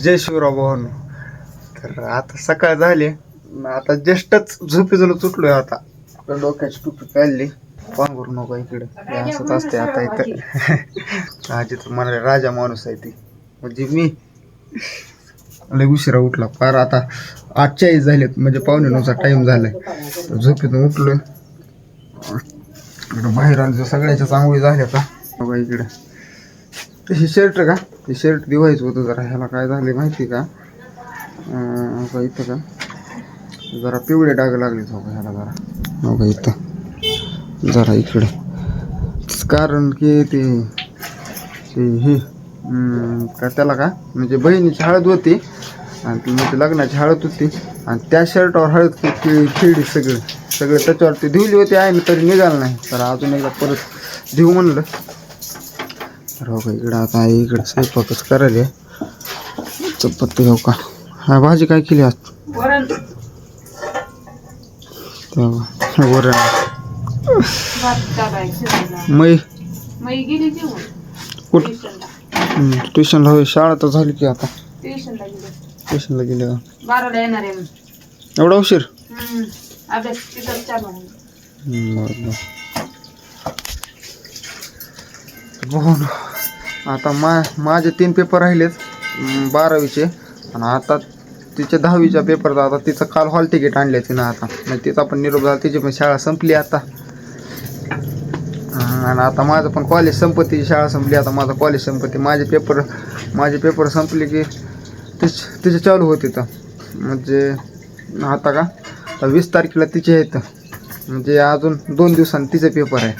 जय शिवराव भावानो. तर आता सकाळ झाली, आता जस्टच झोपेजून उठलोय. आता डोक्याची टोपी काढली, पांघरू नको इकडे, असंच असते आता इथं. आजी तर मला राजा माणूस आहे ती, म्हणजे मी लय उशिरा उठला फार. आता 8:40 झालेत, म्हणजे 8:45चा टाइम झालाय. झोपेतून उठलोय, इकडं बाहेर आलं सगळ्याच्या चांगली झाल्या का बघा इकडे. तर हे शर्ट का, हे शर्ट दिवायचं होतं जरा. ह्याला काय झाले माहिती का, इथं का जरा पिवळे डाग लागले ह्याला जरा इथं जरा इकडे. कारण की ते हे का त्याला का म्हणजे बहिणीची हळद होती आणि ती म्हणजे लग्नाची हळद होती, आणि त्या शर्टावर हळद खेळली सगळं त्याच्यावरती धुवली होती आहे तरी निघालं नाही. तर अजून एकदा परत धुवू म्हणलं. तर हो का इकडं आता आहे, इकडं स्वयंपाकच करायला. चपाती हो का. हा भाजी काय केली आज? वरण. मै गेली कुठं ट्युशनला? होय, शाळा तर झाली की आता. ट्युशनला गेले का? 12ला येणार आहे. एवढा उशीर? अभ्यास तिथं चालू आहे. बरं. आता माझे 3 पेपर राहिलेत 12वीचे, आणि आता तिचे 10वीच्या पेपरचा. आता तिचं काल हॉल तिकीट आणले तिनं. आता म्हणजे तिचा पण निरोप झाला, तिची पण शाळा संपली आता. आणि आता माझं पण कॉलेज संपत, तिची शाळा संपली. आता माझं कॉलेज संपत्ती, माझे पेपर संपले की तिचे चालू होते. तर म्हणजे आता का 20 तारखेला तिचे आहेत, म्हणजे अजून 2 दिवसांनी तिचे पेपर आहे.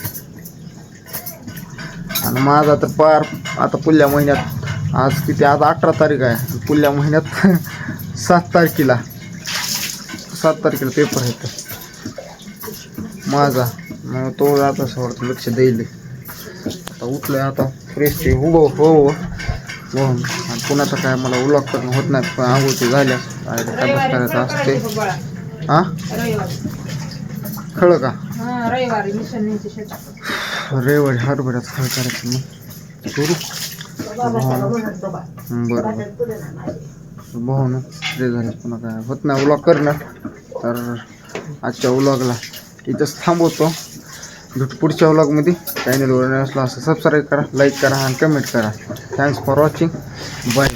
आणि माझा तर पार आता पुढल्या महिन्यात, आज किती, आज 18 तारीख आहे, पुढल्या महिन्यात 7 तारखेला पेपर आहे माझा. मग तो आता थोडं लक्ष देईल. आता उठलोय, आता फ्रेश हो. आणि पुन्हा तर काय मला उलॉग करणं होत नाही, पण आंघोळची झाल्या करायचं असते. हां खळं का रविवारी हरभऱ्याच खळ करायचं मग करू. बरं भाऊ फ्रेश झाले, पुन्हा काय होत नाही उलॉग करणं. तर आजच्या उलॉगला इथंच थांबवतो. भेटू पुढच्या व्लॉगमध्ये. चॅनलवर नसला असं सबस्क्राईब करा, लाईक करा आणि कमेंट करा. Thanks for watching. बाय.